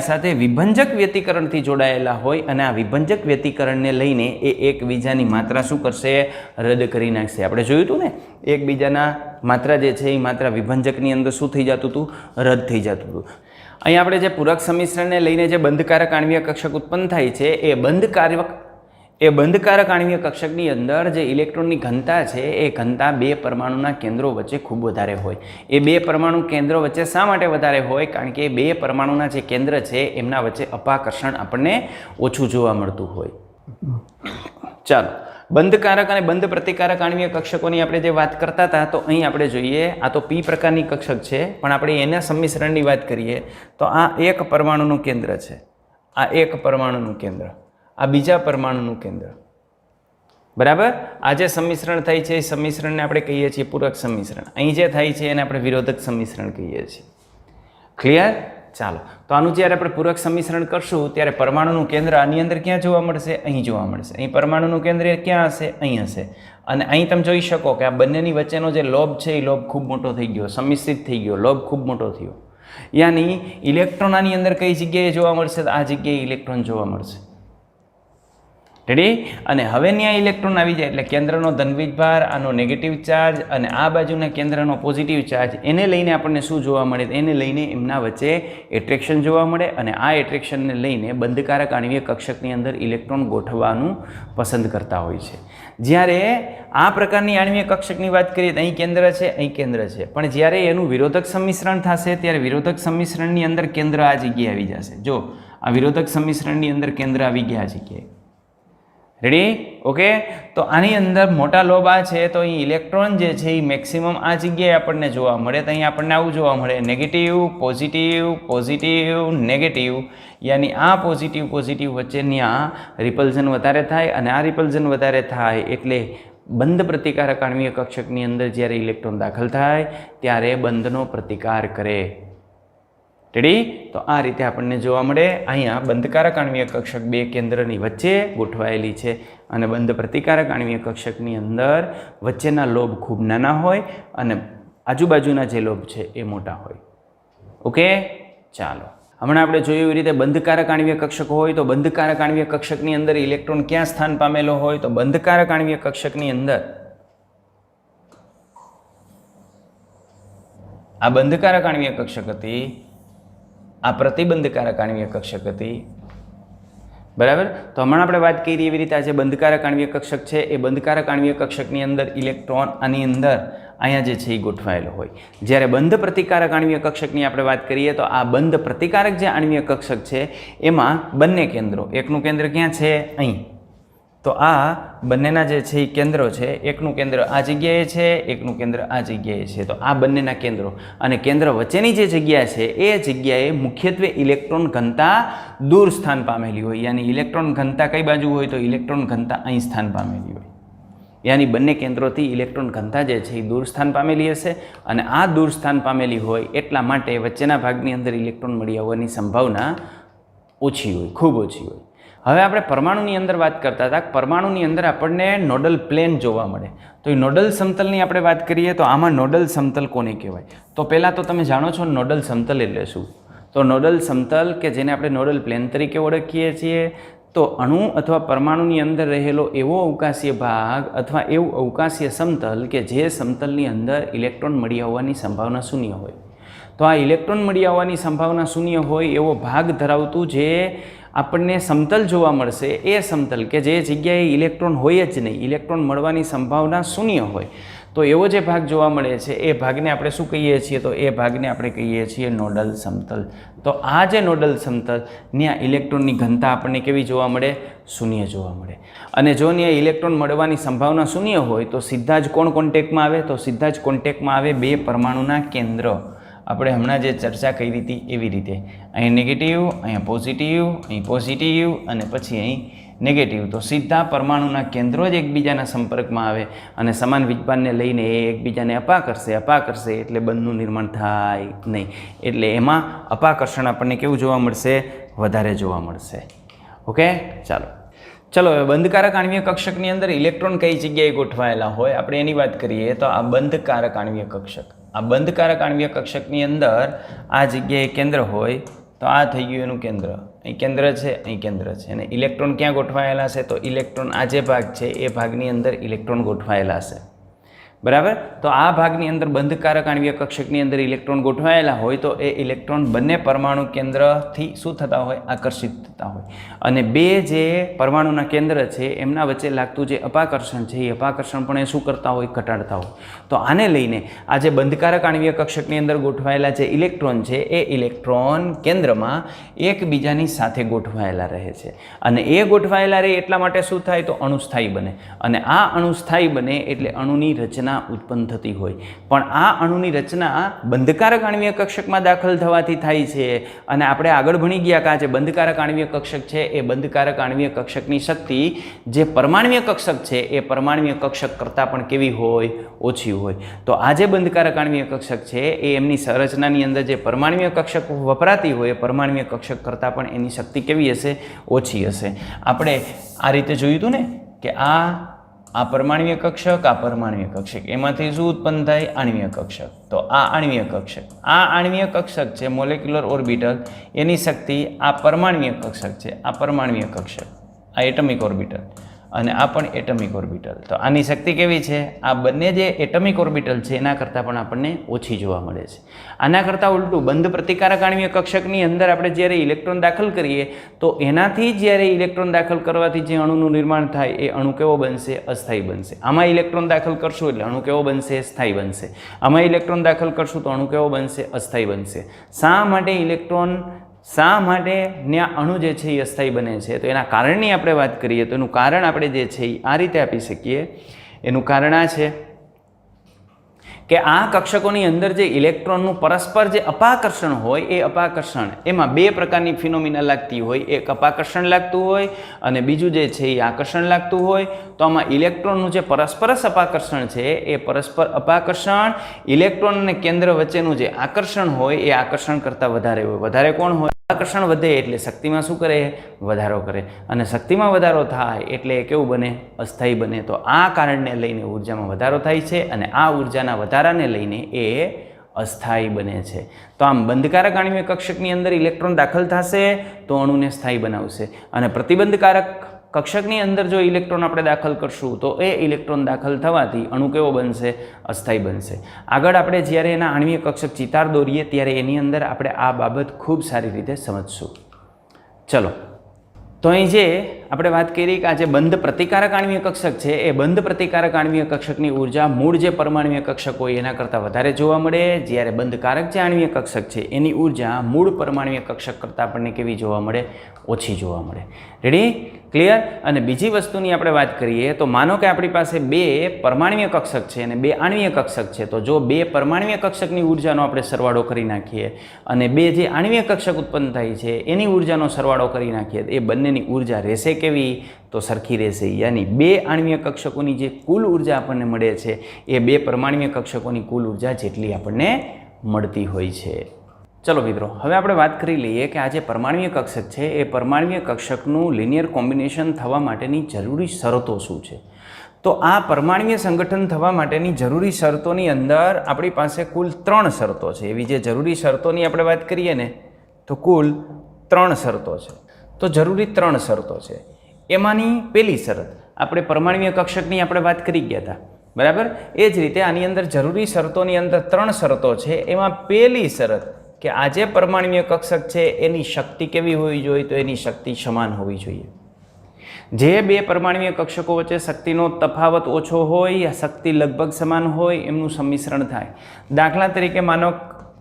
સાથે વિભંજક વ્યતિકરણથી જોડાયેલા હોય અને આ વિભંજક વ્યતિકરણને લઈને એ એકબીજાની માત્રા શું કરશે? રદ કરી નાખશે. આપણે જોયું હતું ને એકબીજાના માત્રા જે છે એ માત્રા વિભંજકની અંદર શું થઈ જતું હતું? રદ થઈ જતું હતું. અહીં આપણે જે પૂરક સંમિશ્રણને લઈને જે બંધકારક આણ્વીય કક્ષક ઉત્પન્ન થાય છે એ બંધકારક આણ્વીય કક્ષકની અંદર જે ઇલેક્ટ્રોનની ઘનતા છે એ ઘનતા બે પરમાણુના કેન્દ્રો વચ્ચે ખૂબ વધારે હોય. એ બે પરમાણુ કેન્દ્રો વચ્ચે શા માટે વધારે હોય? કારણ કે બે પરમાણુના જે કેન્દ્ર છે એમના વચ્ચે અપાકર્ષણ આપણને ઓછું જોવા મળતું હોય. ચાલો, બંધકારક અને બંધ પ્રતિકારક આણ્વીય કક્ષકોની આપણે જે વાત કરતા હતા તો અહીં આપણે જોઈએ આ તો પી પ્રકારની કક્ષક છે પણ આપણે એના સંમિશ્રણની વાત કરીએ તો આ એક પરમાણુનું કેન્દ્ર છે, આ એક પરમાણુનું કેન્દ્ર, આ બીજા પરમાણુનું કેન્દ્ર. બરાબર? આ જે સંમિશ્રણ થાય છે એ સંમિશ્રણને આપણે કહીએ છીએ પૂરક સંમિશ્રણ. અહીં જે થાય છે એને આપણે વિરોધક સંમિશ્રણ કહીએ છીએ. ક્લિયર? ચાલો, તો આનું જ્યારે આપણે પૂરક સંમિશ્રણ કરશું ત્યારે પરમાણુનું કેન્દ્ર આની અંદર ક્યાં જોવા મળશે? અહીં જોવા મળશે. અહીં પરમાણુનું કેન્દ્ર ક્યાં હશે? અહીં હશે. અને અહીં તમે જોઈ શકો કે આ બંનેની વચ્ચેનો જે લોબ છે એ લોબ ખૂબ મોટો થઈ ગયો, સંમિશ્રિત થઈ ગયો, લોબ ખૂબ મોટો થયો. યાની ઇલેક્ટ્રોન આની અંદર કઈ જગ્યાએ જોવા મળશે? તો આ જગ્યાએ ઇલેક્ટ્રોન જોવા મળશે. રેડી? અને હવે ત્યાં ઇલેક્ટ્રોન આવી જાય એટલે કેન્દ્રનો ધનવીજ ભાર, આનો નેગેટિવ ચાર્જ અને આ બાજુના કેન્દ્રનો પોઝિટિવ ચાર્જ, એને લઈને આપણને શું જોવા મળે? એને લઈને એમના વચ્ચે એટ્રેક્શન જોવા મળે અને આ એટ્રેક્શનને લઈને બંધકારક આણ્વીય કક્ષકની અંદર ઇલેક્ટ્રોન ગોઠવવાનું પસંદ કરતા હોય છે. જ્યારે આ પ્રકારની આણ્વીય કક્ષકની વાત કરીએ તો અહીં કેન્દ્ર છે, અહીં કેન્દ્ર છે, પણ જ્યારે એનું વિરોધક સંમિશ્રણ થશે ત્યારે વિરોધક સંમિશ્રણની અંદર કેન્દ્ર આ જગ્યાએ આવી જશે. જો આ વિરોધક સંમિશ્રણની અંદર કેન્દ્ર આવી ગયા આ જગ્યાએ. રેડી? ઓકે? તો આની અંદર મોટા લોબ આ છે તો અહીં ઇલેક્ટ્રોન જે છે એ મેક્સિમમ આ જગ્યાએ આપણને જોવા મળે. તો અહીં આપણને આવું જોવા મળે, નેગેટિવ પોઝિટિવ પોઝિટિવ નેગેટિવ, યાની આ પોઝિટિવ પોઝિટિવ વચ્ચેની આ રિપલ્ઝન વધારે થાય અને આ રિપલ્ઝન વધારે થાય એટલે બંધ પ્રતિકારક આણ્વીય કક્ષકની અંદર જ્યારે ઇલેક્ટ્રોન દાખલ થાય ત્યારે બંધનો પ્રતિકાર કરે. રેડી? તો આ રીતે આપણને જોવા મળે. અહીંયા બંધકારક આણ્વીય કક્ષક બે કેન્દ્રની વચ્ચે ગોઠવાયેલી છે અને બંધ પ્રતિકારક આણ્વીય કક્ષકની અંદર વચ્ચેના લોબ ખૂબ નાના હોય અને આજુબાજુના જે લોબ છે એ મોટા હોય. ઓકે? ચાલો, હમણાં આપણે જોયું એવી રીતે બંધકારક આણ્વીય કક્ષક હોય તો બંધકારક આણ્વીય કક્ષકની અંદર ઇલેક્ટ્રોન ક્યાં સ્થાન પામેલો હોય? તો બંધકારક આણ્વીય કક્ષકની અંદર આ બંધકારક આણ્વીય કક્ષક હતી, આ પ્રતિબંધકારક આણ્વીય કક્ષક હતી. બરાબર? તો હમણાં આપણે વાત કરી એવી રીતે આ જે બંધકારક આણ્વીય કક્ષક છે એ બંધકારક આણ્વીય કક્ષકની અંદર ઇલેક્ટ્રોન આની અંદર અહીંયા જે છે એ ગોઠવાયેલો હોય. જ્યારે બંધ પ્રતિકારક આણ્વીય કક્ષકની આપણે વાત કરીએ તો આ બંધ પ્રતિકારક જે આણ્વીય કક્ષક છે એમાં બંને કેન્દ્રો, એકનું કેન્દ્ર ક્યાં છે? અહીં. તો આ બંનેના જે છે એ કેન્દ્રો છે, એકનું કેન્દ્ર આ જગ્યાએ છે, એકનું કેન્દ્ર આ જગ્યાએ છે. તો આ બંનેના કેન્દ્રો અને કેન્દ્ર વચ્ચેની જે જગ્યા છે એ જગ્યાએ મુખ્યત્વે ઇલેક્ટ્રોન ઘનતા દૂર સ્થાન પામેલી હોય. યાની ઇલેક્ટ્રોન ઘનતા કઈ બાજુ હોય? તો ઇલેક્ટ્રોન ઘનતા અહીં સ્થાન પામેલી હોય. યાની બંને કેન્દ્રોથી ઇલેક્ટ્રોન ઘનતા જે છે એ દૂર સ્થાન પામેલી હશે અને આ દૂર સ્થાન પામેલી હોય એટલા માટે વચ્ચેના ભાગની અંદર ઇલેક્ટ્રોન મળી આવવાની સંભાવના ઓછી હોય, ખૂબ ઓછી હોય. હવે આપણે પરમાણુની અંદર વાત કરતા હતા. પરમાણુની અંદર આપણને નોડલ પ્લેન જોવા મળે. તો એ નોડલ સમતલની આપણે વાત કરીએ તો આમાં નોડલ સમતલ કોને કહેવાય? તો પહેલાં તો તમે જાણો છો નોડલ સમતલ એટલે શું? તો નોડલ સમતલ કે જેને આપણે નોડલ પ્લેન તરીકે ઓળખીએ છીએ, તો અણુ અથવા પરમાણુની અંદર રહેલો એવો અવકાશીય ભાગ અથવા એવું અવકાશીય સમતલ કે જે સમતલની અંદર ઇલેક્ટ્રોન મળી આવવાની સંભાવના શૂન્ય હોય. તો આ ઇલેક્ટ્રોન મળી આવવાની સંભાવના શૂન્ય હોય એવો ભાગ ધરાવતું જે આપણને સમતલ જોવા મળશે એ સમતલ કે જે જગ્યાએ ઇલેક્ટ્રોન હોય જ નહીં, ઇલેક્ટ્રોન મળવાની સંભાવના શૂન્ય હોય, તો એવો જે ભાગ જોવા મળે છે એ ભાગને આપણે શું કહીએ છીએ? તો એ ભાગને આપણે કહીએ છીએ નોડલ સમતલ. તો આ જે નોડલ સમતલ ત્યાં ઇલેક્ટ્રોનની ઘનતા આપણને કેવી જોવા મળે? શૂન્ય જોવા મળે. અને જો ત્યાં ઇલેક્ટ્રોન મળવાની સંભાવના શૂન્ય હોય તો સીધા જ કોણ કોન્ટેક્ટમાં આવે? તો સીધા જ કોન્ટેક્ટમાં આવે બે પરમાણુના કેન્દ્ર. આપણે હમણાં જે ચર્ચા કરી હતી એવી રીતે અહીં નેગેટિવ, અહીંયા પોઝિટિવ, અહીં પોઝિટિવ અને પછી અહીં નેગેટિવ. તો સીધા પરમાણુના કેન્દ્રો જ એકબીજાના સંપર્કમાં આવે અને સમાન વીજભારને લઈને એ એકબીજાને અપાકર્ષે એટલે બંધનું નિર્માણ થાય નહીં. એટલે એમાં અપાકર્ષણ આપણને કેવું જોવા મળશે? વધારે જોવા મળશે. ઓકે, ચલો હવે બંધકારક આણ્વીય કક્ષકની અંદર ઇલેક્ટ્રોન કઈ જગ્યાએ ગોઠવાયેલા હોય આપણે એની વાત કરીએ તો આ બંધકારક આણ્વીય કક્ષક. આ બંધકારક આણ્વીય કક્ષકની અંદર આ જગ્યાએ કેન્દ્ર હોય તો આ થઈ ગયું એનું કેન્દ્ર. અહીં કેન્દ્ર છે, અહીં કેન્દ્ર છે. અને ઇલેક્ટ્રોન ક્યાં ગોઠવાયેલા છે? તો ઇલેક્ટ્રોન આ જે ભાગ છે એ ભાગની અંદર ઇલેક્ટ્રોન ગોઠવાયેલા છે. બરાબર. તો આ ભાગની અંદર બંધકારક આણ્વીય કક્ષકની અંદર ઇલેક્ટ્રોન ગોઠવાયેલા હોય તો એ ઇલેક્ટ્રોન બંને પરમાણુ કેન્દ્રથી શું થતા હોય? આકર્ષિત થતા હોય. અને બે જે પરમાણુના કેન્દ્ર છે એમના વચ્ચે લાગતું જે અપાકર્ષણ છે એ અપાકર્ષણ પણ એ શું કરતા હોય? ઘટાડતા હોય. તો આને લઈને આ જે બંધકારક આણ્વીય કક્ષકની અંદર ગોઠવાયેલા જે ઇલેક્ટ્રોન છે એ ઇલેક્ટ્રોન કેન્દ્રમાં એકબીજાની સાથે ગોઠવાયેલા રહે છે. અને એ ગોઠવાયેલા રહે એટલા માટે શું થાય? તો અણુસ્થાયી બને. અને આ અણુસ્થાયી બને એટલે અણુની રચના ઉત્પન્ન થતી હોય. પણ આ અણુની રચના બંધકારક આણ્વીય કક્ષકમાં દાખલ થવાથી થાય છે. અને આપણે આગળ ભણી ગયા કે આ જે બંધકારક આણ્વીય કક્ષક છે એ બંધકારક આણ્વીય કક્ષકની શક્તિ જે પરમાણ્વીય કક્ષક છે એ પરમાણ્વીય કક્ષક કરતાં પણ કેવી હોય? ઓછી હોય. તો આ જે બંધકારક આણ્વીય કક્ષક છે એ એમની સંરચનાની અંદર જે પરમાણ્વીય કક્ષક વપરાતી હોય એ પરમાણ્વીય કક્ષક કરતાં પણ એની શક્તિ કેવી હશે? ઓછી હશે. આપણે આ રીતે જોયું હતું ને કે આ પરમાણ્વીય કક્ષક, આ પરમાણ્વીય કક્ષક, એમાંથી શું ઉત્પન્ન થાય? આણ્વીય કક્ષક. તો આ આણ્વીય કક્ષક, આ આણ્વીય કક્ષક છે મોલેક્યુલર ઓર્બિટલ, એની શક્તિ આ પરમાણ્વીય કક્ષક છે, આ પરમાણ્વીય કક્ષક, આ એટમિક ઓર્બિટલ અને આ પણ એટમિક ઓર્બિટલ. તો આની શક્તિ કેવી છે? આ બંને જે એટમિક ઓર્બિટલ છે એના કરતાં પણ આપણને ઓછી જોવા મળે છે. આના કરતાં ઉલટું બંધ પ્રતિકારક આણ્વીય કક્ષકની અંદર આપણે જ્યારે ઇલેક્ટ્રોન દાખલ કરીએ તો એનાથી જ્યારે ઇલેક્ટ્રોન દાખલ કરવાથી જે અણુનું નિર્માણ થાય એ અણુ કેવો બનશે? અસ્થાયી બનશે. આમાં ઇલેક્ટ્રોન દાખલ કરશું એટલે અણુ કેવો બનશે? સ્થાયી બનશે. આમાં ઇલેક્ટ્રોન દાખલ કરશું તો અણુ કેવો બનશે? અસ્થાયી બનશે. શા માટે ત્યાં અણુ જે છે એ અસ્થાયી બને છે? તો એના કારણની આપણે વાત કરીએ તો એનું કારણ આપણે જે છે એ આ રીતે આપી શકીએ. એનું કારણ આ છે કે આ કક્ષકોની અંદર જે ઇલેક્ટ્રોનનું પરસ્પર જે અપાકર્ષણ હોય એ અપાકર્ષણ એમાં બે પ્રકારની ફિનોમિના લાગતી હોય. એક અપાકર્ષણ લાગતું હોય અને બીજું જે છે એ આકર્ષણ લાગતું હોય. તો આમાં ઇલેક્ટ્રોનનું જે પરસ્પર અપાકર્ષણ છે એ પરસ્પર અપાકર્ષણ ઇલેક્ટ્રોન અને કેન્દ્ર વચ્ચેનું જે આકર્ષણ હોય એ આકર્ષણ કરતાં વધારે હોય. વધારે કોણ હોય? આકર્ષણ વધે એટલે શક્તિમાં શું કરે? વધારો કરે. અને શક્તિમાં વધારો થાય એટલે કેવું બને? અસ્થાયી બને. તો આ કારણને લઈને ઉર્જામાં વધારો થાય છે અને આ ઉર્જાના વધારાને લઈને એ અસ્થાયી બને છે. તો આમ બંધકારક આણ્વીય કક્ષકની અંદર ઇલેક્ટ્રોન દાખલ થશે તો અણુને સ્થાયી બનાવશે અને પ્રતિબંધકારક કક્ષકની અંદર જો ઇલેક્ટ્રોન આપણે દાખલ કરશું તો એ ઇલેક્ટ્રોન દાખલ થવાથી અણુ કેવો બનશે? અસ્થાયી બનશે. આગળ આપણે જ્યારે એના આણ્વીય કક્ષક ચિતાર દોરીએ ત્યારે એની અંદર આપણે આ બાબત ખૂબ સારી રીતે સમજશું. ચલો, તો અહીં જે આપણે વાત કરી કે આ જે બંધ પ્રતિકારક આણ્વીય કક્ષક છે એ બંધ પ્રતિકારક આણ્વીય કક્ષકની ઉર્જા મૂળ જે પરમાણ્વીય કક્ષક હોય એના કરતાં વધારે જોવા મળે, જ્યારે બંધકારક જે આણ્વીય કક્ષક છે એની ઉર્જા મૂળ પરમાણ્વીય કક્ષક કરતાં આપણને કેવી જોવા મળે? ઓછી જોવા મળે. રેડી? ક્લિયર? અને બીજી વસ્તુની આપણે વાત કરીએ તો માનો કે આપણી પાસે બે પરમાણ્વીય કક્ષક છે અને બે આણ્વીય કક્ષક છે, તો જો બે પરમાણ્વીય કક્ષકની ઉર્જાનો આપણે સરવાળો કરી નાખીએ અને બે જે આણ્વીય કક્ષક ઉત્પન્ન થાય છે એની ઉર્જાનો સરવાળો કરી નાખીએ એ બંનેની ઉર્જા રહેશે કેવી? તો સરખી રહેશે. યાની બે આણ્વીય કક્ષકોની જે કુલ ઉર્જા આપણને મળે છે એ બે પરમાણ્વીય કક્ષકોની કુલ ઉર્જા જેટલી આપણને મળતી હોય છે. ચલો મિત્રો, હવે આપણે વાત કરી લઈએ કે આ જે પરમાણ્વીય કક્ષક છે એ પરમાણ્વીય કક્ષકનું લિનિયર કોમ્બિનેશન થવા માટેની જરૂરી શરતો શું છે. તો આ પરમાણ્વીય સંગઠન થવા માટેની જરૂરી શરતોની અંદર આપણી પાસે કુલ 3 શરતો છે. એવી જે જરૂરી શરતોની આપણે વાત કરીએ ને તો કુલ 3 શરતો છે. તો જરૂરી 3 શરતો છે. એમાંની પહેલી શરત આપણે પરમાણ્વીય કક્ષકની આપણે વાત કરી ગયા હતા, બરાબર? એ જ રીતે આની અંદર જરૂરી શરતોની અંદર 3 શરતો છે. એમાં પહેલી શરત કે આ જે પરમાણ્વીય કક્ષક છે એની શક્તિ કેવી હોવી જોઈએ? તો એની શક્તિ સમાન હોવી જોઈએ. જે બે પરમાણ્વીય કક્ષકો વચ્ચે શક્તિનો તફાવત ઓછો હોય, શક્તિ લગભગ સમાન હોય, એમનું સંમિશ્રણ થાય. દાખલા તરીકે માનો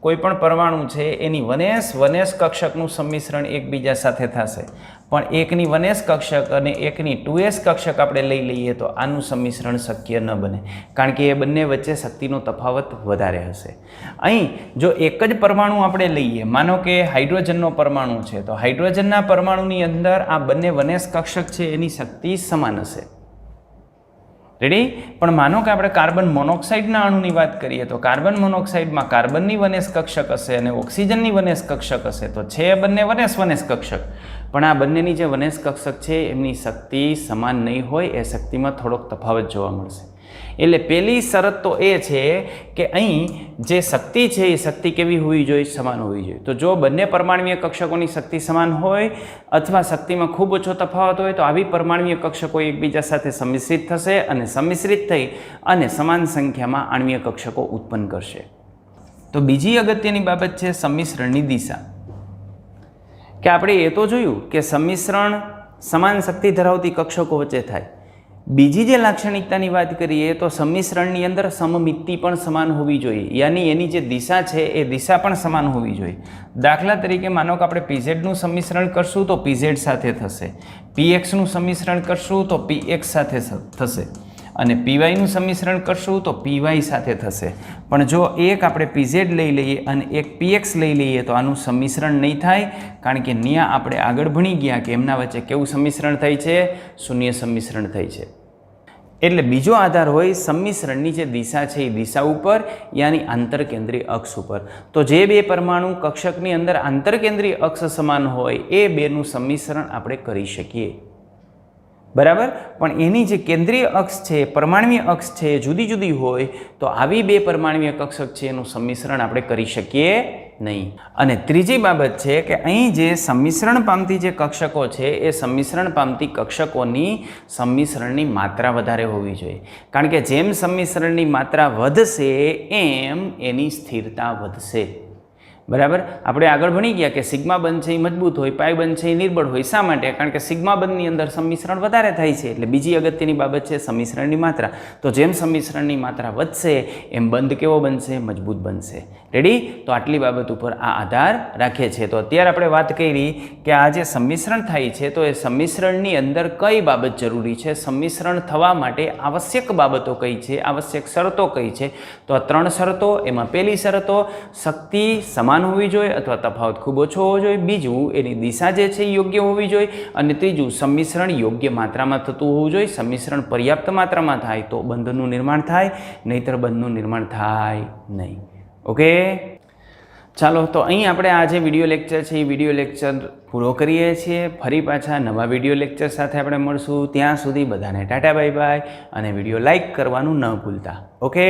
કોઈ પણ પરમાણુ છે એની વનેસ કક્ષકનું સંમિશ્રણ એકબીજા સાથે થશે, પણ એકની વનેસ કક્ષક અને એકની 2s કક્ષક આપણે લઈ લઈએ તો આનું સંમિશ્રણ શક્ય ન બને, કારણ કે એ બંને વચ્ચે શક્તિનો તફાવત વધારે હશે. અહીં જો એક જ પરમાણુ આપણે લઈએ, માનો કે હાઇડ્રોજનનો પરમાણુ છે, તો હાઇડ્રોજનના પરમાણુની અંદર આ બંને વનેસ કક્ષક છે એની શક્તિ સમાન હશે. રેડી? પણ માનો કે આપણે કાર્બન મોનોક્સાઇડના અણુની વાત કરીએ તો કાર્બન મોનોક્સાઇડમાં કાર્બનની વનેસ કક્ષક હશે અને ઓક્સિજનની વનેસ કક્ષક હશે, તો છે બંને વનેસ કક્ષક, પણ આ બંનેની જે વનેસ કક્ષક છે એમની શક્તિ સમાન નહીં હોય, એ શક્તિમાં થોડોક તફાવત જોવા મળશે. એટલે પહેલી શરત તો એ છે કે અહીં જે શક્તિ છે એ શક્તિ કેવી હોવી જોઈએ? સમાન હોવી જોઈએ. તો જો બંને પરમાણ્વીય કક્ષકોની શક્તિ સમાન હોય અથવા શક્તિમાં ખૂબ ઓછો તફાવત હોય તો આવી પરમાણ્વીય કક્ષકો એકબીજા સાથે સંમિશ્રિત થશે અને સંમિશ્રિત થઈ અને સમાન સંખ્યામાં આણ્વીય કક્ષકો ઉત્પન્ન કરશે. તો બીજી અગત્યની બાબત છે સંમિશ્રણની દિશા. કે આપણે એ તો જોયું કે સંમિશ્રણ સમાન શક્તિ ધરાવતી કક્ષકો વચ્ચે થાય. બીજી જે લાક્ષણિકતાની વાત કરીએ તો સંમિશ્રણની અંદર સમમિતિ પણ સમાન હોવી જોઈએ, યાની એની જે દિશા છે એ દિશા પણ સમાન હોવી જોઈએ. દાખલા તરીકે માનો કે આપણે પીઝેડનું સંમિશ્રણ કરશું તો પીઝેડ સાથે થશે, પીએક્સનું સંમિશ્રણ કરશું તો પીએક્સ સાથે થશે અને પીવાયનું સંમિશ્રણ કરશું તો પીવાય સાથે થશે. પણ જો એક આપણે પીઝેડ લઈ લઈએ અને એક પીએક્સ લઈ લઈએ તો આનું સંમિશ્રણ નહીં થાય, કારણ કે ત્યાં આપણે આગળ ભણી ગયા કે એમના વચ્ચે કેવું સંમિશ્રણ થાય છે? શૂન્ય સંમિશ્રણ થાય છે. એટલે બીજો આધાર હોય સંમિશ્રણની જે દિશા છે એ દિશા ઉપર, યાની આંતરકેન્દ્રીય અક્ષ ઉપર. તો જે બે પરમાણુ કક્ષકની અંદર આંતરકેન્દ્રીય અક્ષ સમાન હોય એ બેનું સંમિશ્રણ આપણે કરી શકીએ, બરાબર? પણ એની જે કેન્દ્રીય અક્ષ છે, પરમાણ્વીય અક્ષ છે, જુદી જુદી હોય તો આવી બે પરમાણ્વીય કક્ષક છે એનું સંમિશ્રણ આપણે કરી શકીએ નહીં. અને ત્રીજી બાબત છે કે અહીં જે સંમિશ્રણ પામતી જે કક્ષકો છે એ સંમિશ્રણ પામતી કક્ષકોની સંમિશ્રણની માત્રા વધારે હોવી જોઈએ, કારણ કે જેમ સંમિશ્રણની માત્રા વધશે એમ એની સ્થિરતા વધશે, બરાબર? આપણે આગળ ભણી ગયા કે સિગ્મા બંધ છે એ મજબૂત હોય, પાઈ બંધ છે એ નિર્બળ હોય. શા માટે? કારણ કે સિગ્મા બંધની અંદર સંમિશ્રણ વધારે થાય છે. એટલે બીજી અગત્યની બાબત છે સંમિશ્રણની માત્રા. તો જેમ સંમિશ્રણની માત્રા વધશે એમ બંધ કેવો બનશે? મજબૂત બનશે. રેડી? તો આટલી બાબત ઉપર આ આધાર રાખે છે. તો અત્યારે આપણે વાત કરી કે આ જે સંમિશ્રણ થાય છે તો એ સંમિશ્રણની અંદર કઈ બાબત જરૂરી છે, સંમિશ્રણ થવા માટે આવશ્યક બાબતો કઈ છે, આવશ્યક શરતો કઈ છે? તો આ 3 શરતો. એમાં પહેલી શરતો શક્તિ સમાન હોવી જોઈએ અથવા તફાવત ખૂબ ઓછો હોવો જોઈએ. બીજું, એની દિશા જે છે એ યોગ્ય હોવી જોઈએ. અને ત્રીજું, સંમિશ્રણ યોગ્ય માત્રામાં થતું હોવું જોઈએ. સંમિશ્રણ પર્યાપ્ત માત્રામાં થાય તો બંધનું નિર્માણ થાય, નહીતર બંધનું નિર્માણ થાય નહીં. ઓકે, ચાલો. તો અહીં આપણે આ જે વિડીયો લેક્ચર છે એ વિડીયો લેક્ચર પૂરો કરીએ છીએ. ફરી પાછા નવા વિડીયો લેક્ચર સાથે આપણે મળશું. ત્યાં સુધી બધાને ટાટા બાય બાય, અને વિડીયો લાઈક કરવાનું ન ભૂલતા. ઓકે.